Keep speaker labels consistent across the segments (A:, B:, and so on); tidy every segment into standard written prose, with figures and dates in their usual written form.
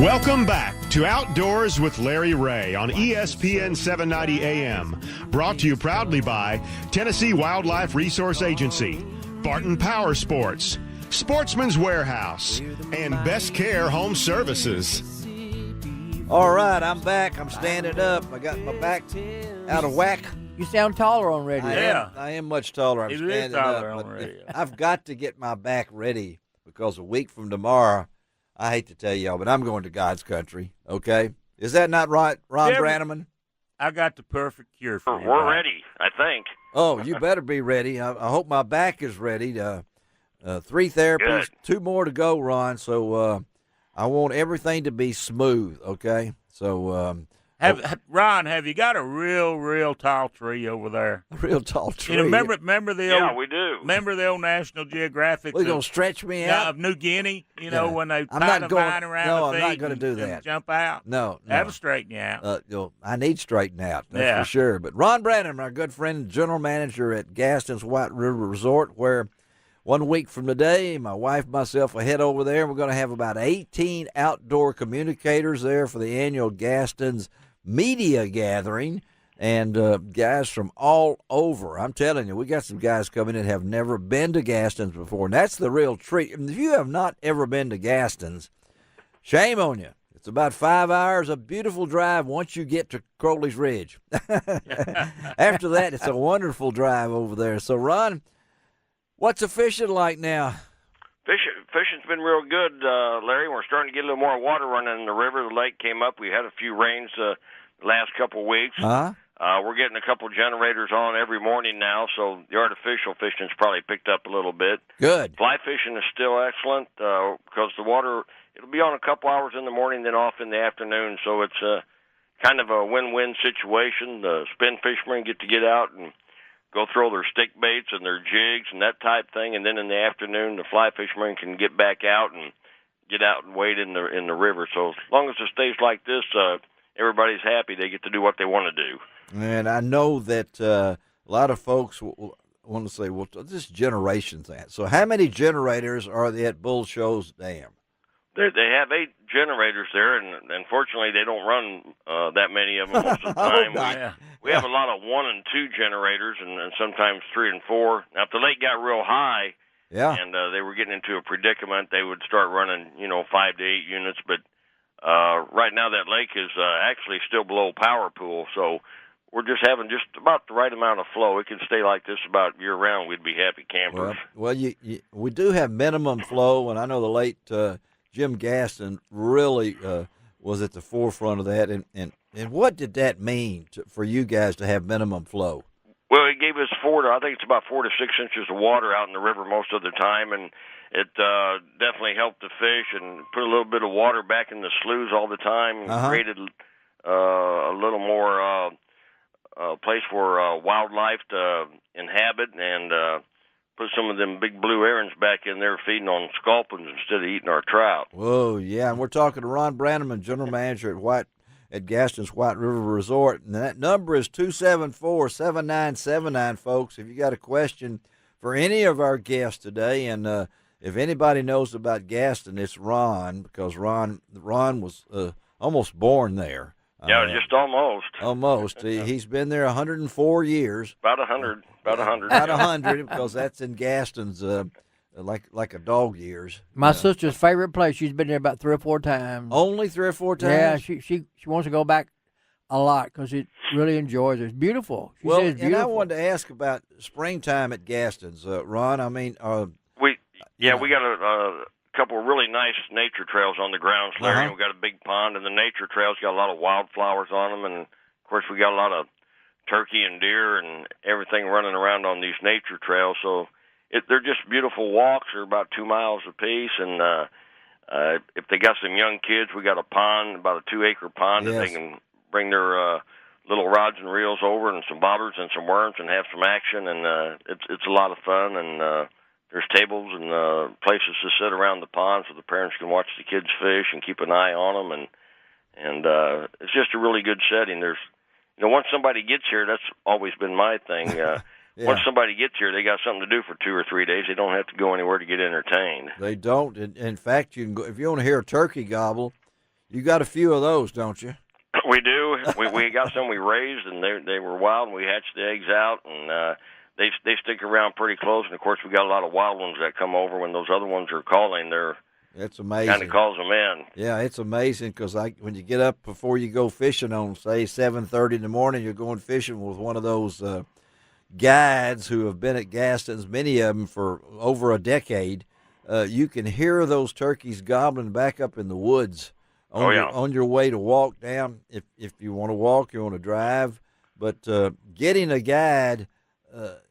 A: Welcome back to Outdoors with Larry Rea on ESPN 790 AM. Brought to you proudly by Tennessee Wildlife Resource Agency, Barton Power Sports, Sportsman's Warehouse, and Best Care Home Services.
B: All right, I'm back. I'm standing up. I got my back out of whack.
C: You sound taller on radio.
B: I am much taller. I'm standing
C: taller
B: up.
C: on radio.
B: I've got to get my back ready because a week from tomorrow, I hate to tell y'all, but I'm going to God's country, okay? Is that not right, Ron Brannaman?
D: I got the perfect cure for you.
E: We're ready, I think.
B: Oh, you better be ready. I hope my back is ready. 3 therapies, 2 more to go, Ron. So I want everything to be smooth, okay? So,
D: Ron, have you got a real tall tree over there?
B: A real tall tree.
D: You know, remember the old?
E: Yeah, we do.
D: Remember the old National Geographic?
B: We're gonna stretch me out
D: of New Guinea. You know when they
B: I'm
D: tie
B: not
D: the vine around
B: no,
D: the
B: I'm
D: feet
B: not going to do
D: and
B: that.
D: jump out.
B: No.
D: That'll straighten you out.
B: I need straighten out. That's for sure. But Ron Brannaman, our good friend, general manager at Gaston's White River Resort, where 1 week from today, my wife and myself will head over there. We're going to have about 18 outdoor communicators there for the annual Gaston's media gathering, and guys from all over. I'm telling you, we got some guys coming in that have never been to Gaston's before, and that's the real treat. If you have not ever been to Gaston's, shame on you. It's about 5 hours, a beautiful drive once you get to Crowley's Ridge. After that, it's a wonderful drive over there. So, Ron, what's the fishing like now?
E: Fishing's been real good, Larry. We're starting to get a little more water running in the river. The lake came up. We had a few rains the last couple of weeks. We're getting a couple generators on every morning now, so the artificial fishing's probably picked up a little bit.
B: Good.
E: Fly fishing is still excellent because the water, it'll be on a couple hours in the morning, then off in the afternoon, so it's kind of a win-win situation. The spin fishermen get to get out and go throw their stick baits and their jigs and that type thing, and then in the afternoon the fly fishermen can get back out and get out and wade in the river. So as long as it stays like this, everybody's happy. They get to do what they want to do. And
B: I know that a lot of folks want to say, well, this generation's that. So how many generators are there at Bull Shoals Dam?
E: They have 8 generators there, and unfortunately they don't run that many of them most of the time. We have a lot of 1 and 2 generators, and sometimes 3 and 4. Now, if the lake got real high and they were getting into a predicament, they would start running, 5 to 8 units. But right now that lake is actually still below power pool, so we're just having just about the right amount of flow. It can stay like this about year-round. We'd be happy campers.
B: Well, we do have minimum flow, and I know the late Jim Gaston really was at the forefront of that. And what did that mean for you guys to have minimum flow?
E: Well, it gave us I think it's about 4 to 6 inches of water out in the river most of the time, and it definitely helped the fish and put a little bit of water back in the sloughs all the time and created a little more place for wildlife to inhabit and put some of them big blue herons back in there feeding on sculpins instead of eating our trout.
B: Whoa, yeah, and we're talking to Ron Brannaman, general manager at Gaston's White River Resort, and that number is 274-7979, folks. If you got a question for any of our guests today, and if anybody knows about Gaston, it's Ron, because Ron was almost born there.
E: Yeah, just almost.
B: Almost. He's been there 104 years.
E: About 100. About
B: 100, because that's in Gaston's, like a dog years.
C: My sister's favorite place. She's been there about 3 or 4 times.
B: Only 3 or 4 times?
C: Yeah, she wants to go back a lot because it really enjoys it. It's beautiful. She says it's beautiful.
B: And I wanted to ask about springtime at Gaston's, Ron. I mean,
E: we got a couple of really nice nature trails on the grounds, Larry. We got a big pond, and the nature trails got a lot of wildflowers on them, and of course we got a lot of turkey and deer and everything running around on these nature trails. So they're just beautiful walks. They're about 2 miles apiece, and if they got some young kids, we got a pond, about a 2-acre pond that they can bring their little rods and reels over and some bobbers and some worms and have some action, and it's a lot of fun. And there's tables and places to sit around the pond so the parents can watch the kids fish and keep an eye on them, and it's just a really good setting. There's once somebody gets here, that's always been my thing. Once somebody gets here, they got something to do for 2 or 3 days. They don't have to go anywhere to get entertained.
B: They don't. In fact, you can go if you want to hear a turkey gobble. You got a few of those, don't you?
E: We do. We got some we raised, and they were wild, and we hatched the eggs out, and they stick around pretty close. And of course, we got a lot of wild ones that come over when those other ones are calling.
B: It's amazing.
E: Kind of calls them in.
B: Yeah, it's amazing because when you get up before you go fishing on, say, 7:30 in the morning, you're going fishing with one of those guides who have been at Gaston's, many of them for over a decade. You can hear those turkeys gobbling back up in the woods on your way to walk down. If you want to walk, you want to drive. But getting a guide,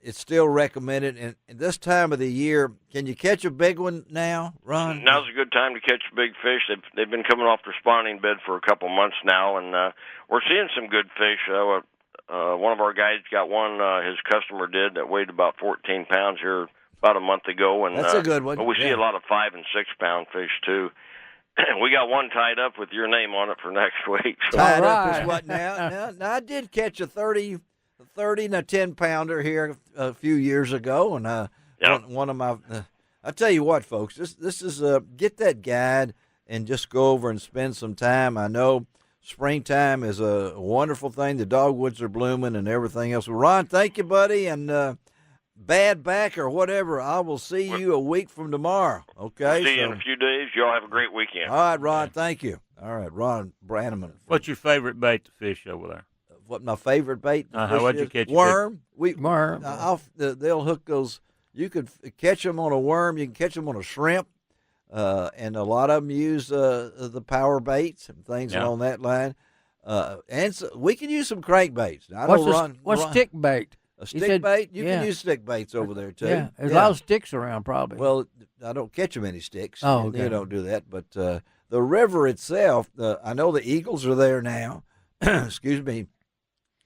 B: it's still recommended. And this time of the year, can you catch a big one now, Ron?
E: Now's a good time to catch big fish. They've been coming off their spawning bed for a couple months now, and we're seeing some good fish. One of our guys got one, his customer did, that weighed about 14 pounds here about a month ago. And
B: that's a good one.
E: But we see a lot of 5 and 6 pound fish, too. We got one tied up with your name on it for next week. So.
B: Tied up is what now? Now, I did catch a 30 and a 10-pounder here a few years ago, and one of my I tell you what, folks, this is get that guide and just go over and spend some time. I know springtime is a wonderful thing. The dogwoods are blooming and everything else. Well, Ron, thank you, buddy, and bad back or whatever, I will see you a week from tomorrow. Okay?
E: See you in a few days. Y'all have a great weekend.
B: All right, Ron, thank you. All right, Ron Branneman.
D: What's your favorite bait to fish over there?
B: What my favorite bait?
D: What'd you catch?
B: Worm.
C: Worm.
B: They'll hook those. You could catch them on a worm. You can catch them on a shrimp, and a lot of them use the power baits and things along that line. And so we can use some crankbaits.
C: What's stick bait?
B: A stick bait? You can use stick baits over there, too.
C: Yeah, there's a lot of sticks around, probably.
B: Well, I don't catch them any sticks.
C: Oh, okay.
B: You don't do that. But the river itself, I know the eagles are there now. Excuse me.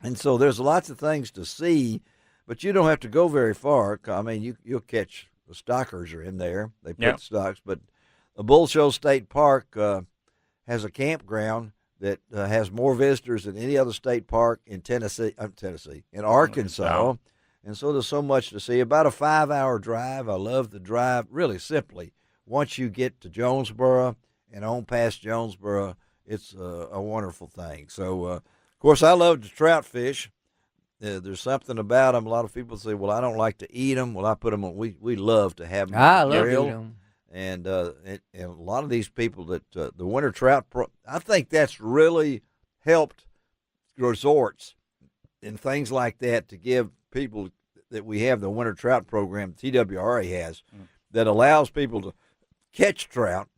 B: And so there's lots of things to see, but you don't have to go very far. I mean, you'll catch the stockers are in there. They put stocks. But the Bull Show State Park has a campground that has more visitors than any other state park in in Arkansas. And so there's so much to see. About a 5-hour drive. I love the drive, really simply. Once you get to Jonesboro and on past Jonesboro, it's a wonderful thing. So, of course, I love to trout fish. There's something about them. A lot of people say, well, I don't like to eat them. Well, I put them on. We love to have them
C: on the
B: grill.
C: I love to eat them.
B: And a lot of these people that the winter trout, I think that's really helped resorts and things like that to give people that we have the winter trout program, TWRA has, that allows people to catch trout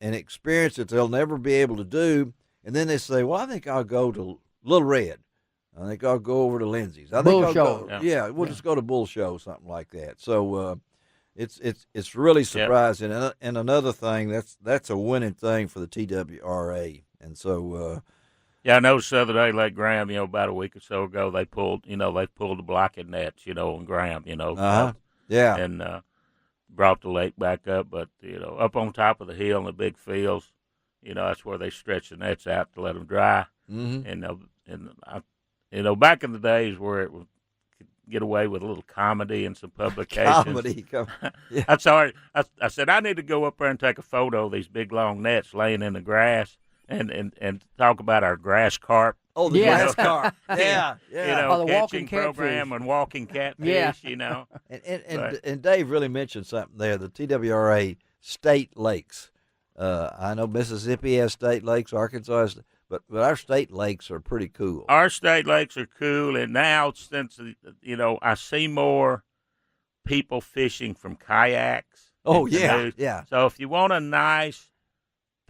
B: and experience that they'll never be able to do. And then they say, well, I think I'll go to Little Red. I think I'll go over to Lindsay's.
C: Bull Show.
B: We'll just go to Bull Show, something like that. So it's really surprising. And another thing, that's a winning thing for the TWRA. And so
D: I noticed the other day, Lake Graham, about a week or so ago, they pulled the blockhead nets, on Graham, and brought the lake back up. But up on top of the hill in the big fields, that's where they stretch the nets out to let them dry. Mm-hmm. And back in the days where it would get away with a little comedy and some publications.
B: Yeah.
D: I'm sorry. I said I need to go up there and take a photo of these big long nets laying in the grass and talk about our grass carp.
B: Oh, the grass carp. Yeah.
C: The
D: catching program and walking catfish.
B: And Dave really mentioned something there. The TWRA state lakes. I know Mississippi has state lakes, Arkansas has, but our state lakes are pretty cool.
D: Our state lakes are cool, and now since I see more people fishing from kayaks.
B: Oh yeah.
D: So if you want a nice,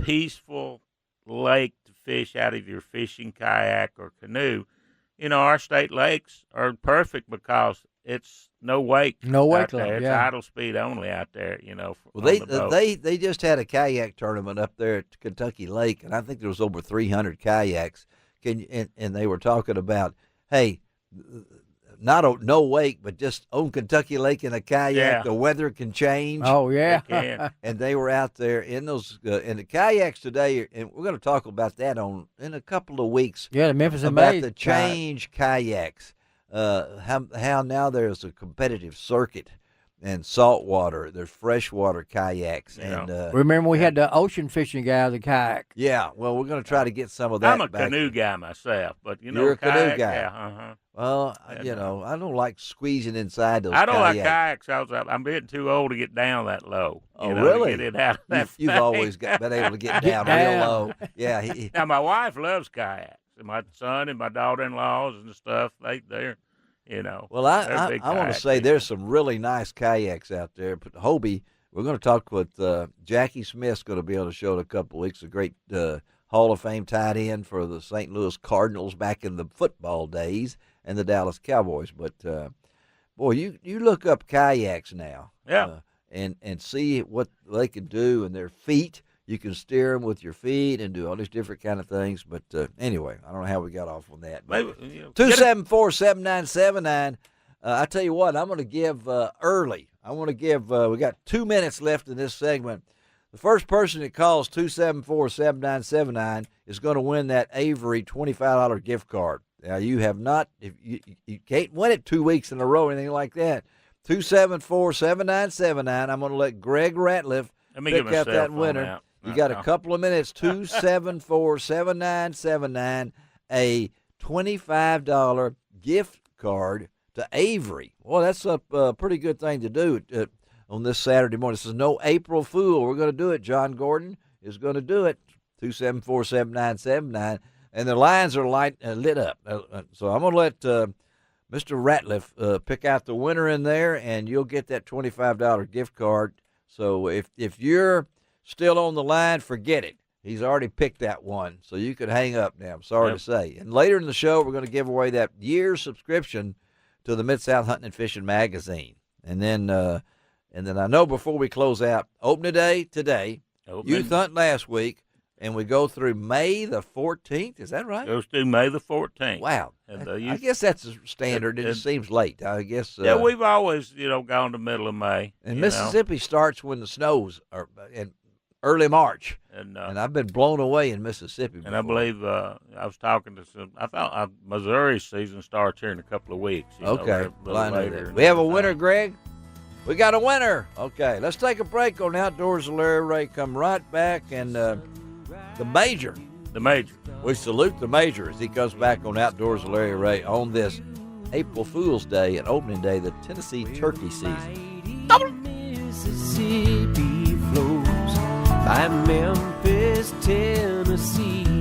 D: peaceful lake to fish out of your fishing kayak or canoe, our state lakes are perfect because it's no wake.
C: No wake
D: there. It's idle speed only out there.
B: They just had a kayak tournament up there at Kentucky Lake, and I think there was over 300 kayaks. And they were talking about, hey, no wake, but just on Kentucky Lake in a kayak.
D: Yeah.
B: The weather can change.
C: Oh yeah.
D: It can.
B: And they were out there in those in the kayaks today, and we're going to talk about that in a couple of weeks.
C: Yeah, the Memphis
B: about the change kayaks. How now there's a competitive circuit and saltwater. There's freshwater kayaks.
D: Yeah.
B: And
C: remember we had the ocean fishing guy with the kayak.
B: Yeah, well, we're going to try to get some of that.
D: I'm a canoe guy myself, but
B: you're a
D: kayak,
B: canoe guy.
D: Yeah,
B: Well, I don't like squeezing inside those.
D: I don't
B: kayaks.
D: like kayaks. I'm getting too old to get down that low.
B: Really?
D: To get it out of that
B: You've always been able to get down real low. Yeah.
D: Now my wife loves kayaks. And my son and my daughter-in-laws and stuff, they're.
B: Well, I want to say there's some really nice kayaks out there. But Hobie, we're going to talk with Jackie Smith's going to be on the show in a couple of weeks. A great Hall of Fame tight end for the St. Louis Cardinals back in the football days and the Dallas Cowboys. But boy, you look up kayaks now, and see what they can do and their feet. You can steer them with your feet and do all these different kind of things. But anyway, I don't know how we got off on that. 274-7979. I tell you what, I'm going to give early. I want to give, we got 2 minutes left in this segment. The first person that calls 274-7979 is going to win that Avery $25 gift card. Now, you have not, if you can't win it 2 weeks in a row or anything like that. 274-7979. I'm going to let Greg Ratliff pick out that winner. You got a couple of minutes. 274-7979. A $25 gift card to Avery. Well, that's a pretty good thing to do on this Saturday morning. This is no April Fool. We're going to do it. John Gordon is going to do it. 274-7979. And the lines are lit up. So I'm going to let Mr. Ratliff pick out the winner in there, and you'll get that $25 gift card. So if you're still on the line, forget it. He's already picked that one, so you could hang up now. I'm sorry to say. And later in the show, we're going to give away that year's subscription to the Mid-South Hunting and Fishing magazine. And then I know before we close out, opening day today, youth hunt last week, and we go through May the 14th. Is that right?
D: Goes through May the 14th.
B: Wow. And I guess that's a standard. It just seems late. I guess.
D: Yeah, we've always, gone to middle of May.
B: And Mississippi starts when the snows are in early March. And I've been blown away in Mississippi before.
D: And I believe I was talking to some. I thought Missouri season starts here in a couple of weeks.
B: Okay. Well, I know that. We have a winner, Greg? We got a winner. Okay. Let's take a break on Outdoors with Larry Ray. Come right back. And the Major.
D: The Major.
B: We salute the Major as he comes back on Outdoors with Larry Ray on this April Fool's Day and opening day of the Tennessee turkey season.
F: Mississippi flows by Memphis, Tennessee.